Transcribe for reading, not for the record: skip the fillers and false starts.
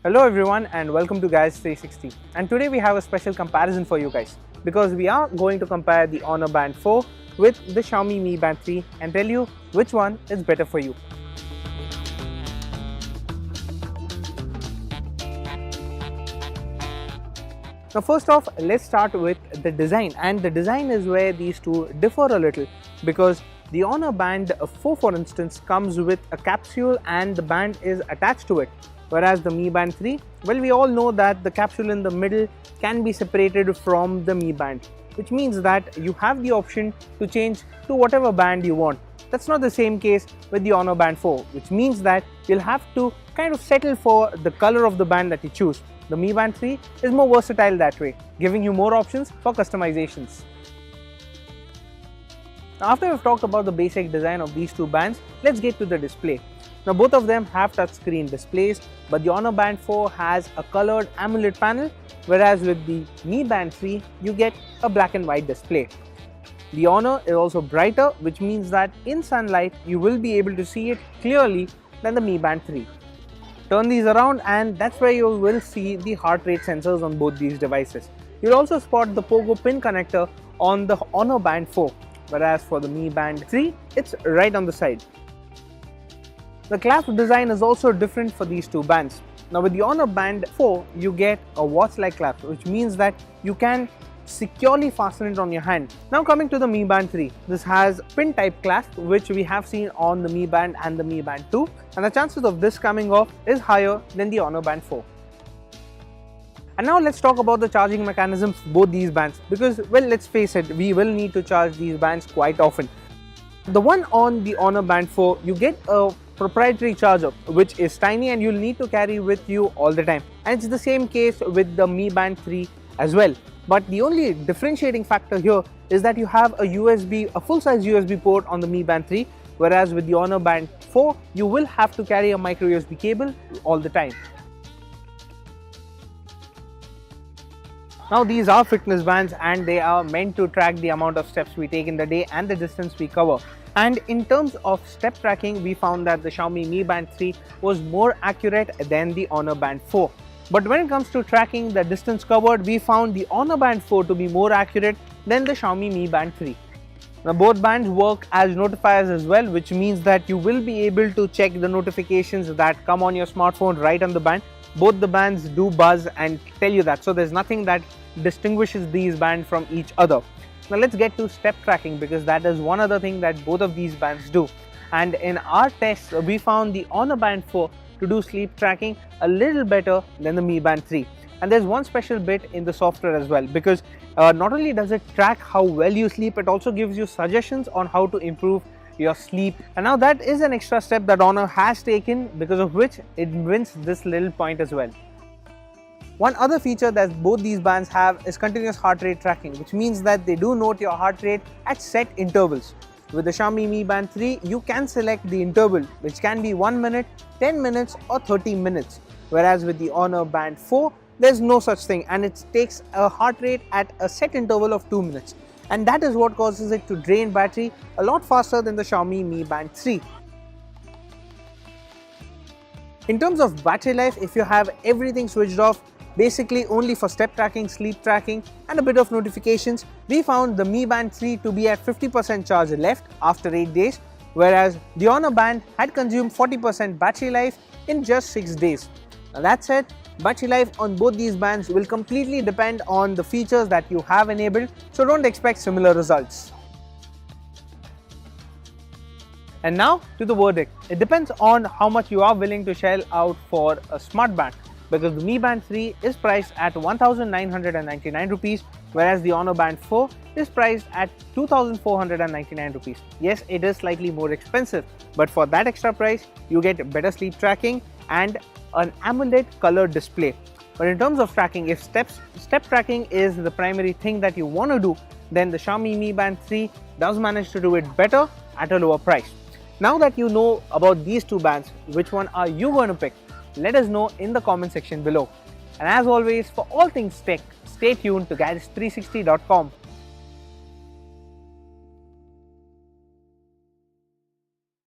Hello everyone and welcome to Guys 360, and today we have a special comparison for you guys because we are going to compare the Honor Band 4 with the Xiaomi Mi Band 3 and tell you which one is better for you. Now first off, let's start with the design, and the design is where these two differ a little because the Honor Band 4 for instance comes with a capsule and the band is attached to it, whereas the Mi Band 3, well, we all know that the capsule in the middle can be separated from the Mi Band, which means that you have the option to change to whatever band you want. That's not the same case with the Honor Band 4, which means that you'll have to kind of settle for the color of the band that you choose. The Mi Band 3 is more versatile that way, giving you more options for customizations. Now, after we've talked about the basic design of these two bands, let's get to the display. Now both of them have touchscreen displays, but the Honor Band 4 has a colored AMOLED panel, whereas with the Mi Band 3 you get a black and white display. The Honor is also brighter, which means that in sunlight you will be able to see it clearly than the Mi Band 3. Turn these around and that's where you will see the heart rate sensors on both these devices. You'll also spot the Pogo pin connector on the Honor Band 4, whereas for the Mi Band 3 it's right on the side. The clasp design is also different for these two bands. Now with the Honor Band 4 you get a watch-like clasp, which means that you can securely fasten it on your hand. Now coming to the Mi Band 3, this has pin type clasp, which we have seen on the Mi Band and the Mi Band 2, and the chances of this coming off is higher than the Honor Band 4. And now let's talk about the charging mechanism for both these bands because, well, let's face it, we will need to charge these bands quite often. The one on the Honor Band 4, you get a proprietary charger which is tiny and you'll need to carry with you all the time, and it's the same case with the Mi Band 3 as well. But the only differentiating factor here is that you have a full-size USB port on the Mi Band 3, whereas with the Honor Band 4 you will have to carry a micro USB cable all the time. Now these are fitness bands and they are meant to track the amount of steps we take in the day and the distance we cover. And in terms of step tracking, we found that the Xiaomi Mi Band 3 was more accurate than the Honor Band 4. But when it comes to tracking the distance covered, we found the Honor Band 4 to be more accurate than the Xiaomi Mi Band 3. Now both bands work as notifiers as well, which means that you will be able to check the notifications that come on your smartphone right on the band. Both the bands do buzz and tell you that, so there's nothing that distinguishes these bands from each other. Now let's get to step tracking because that is one other thing that both of these bands do. And in our tests, we found the Honor Band 4 to do sleep tracking a little better than the Mi Band 3. And there's one special bit in the software as well, because not only does it track how well you sleep, it also gives you suggestions on how to improve your sleep. And now that is an extra step that Honor has taken, because of which it wins this little point as well. One other feature that both these bands have is continuous heart rate tracking, which means that they do note your heart rate at set intervals. With the Xiaomi Mi Band 3, you can select the interval, which can be 1 minute, 10 minutes or 30 minutes. Whereas with the Honor Band 4, there's no such thing, and it takes a heart rate at a set interval of 2 minutes. And that is what causes it to drain battery a lot faster than the Xiaomi Mi Band 3. In terms of battery life, if you have everything switched off, basically only for step tracking, sleep tracking and a bit of notifications, we found the Mi Band 3 to be at 50% charge left after 8 days, whereas the Honor Band had consumed 40% battery life in just 6 days. Now that said, battery life on both these bands will completely depend on the features that you have enabled, so don't expect similar results. And now to the verdict. It depends on how much you are willing to shell out for a smart band, because the Mi Band 3 is priced at 1,999 rupees, whereas the Honor Band 4 is priced at 2,499 rupees. Yes, it is slightly more expensive, but for that extra price, you get better sleep tracking and an AMOLED color display. But in terms of tracking, if step tracking is the primary thing that you want to do, then the Xiaomi Mi Band 3 does manage to do it better at a lower price. Now that you know about these two bands, which one are you going to pick? Let us know in the comment section below. And as always, for all things tech, stay tuned to Gadgets360.com.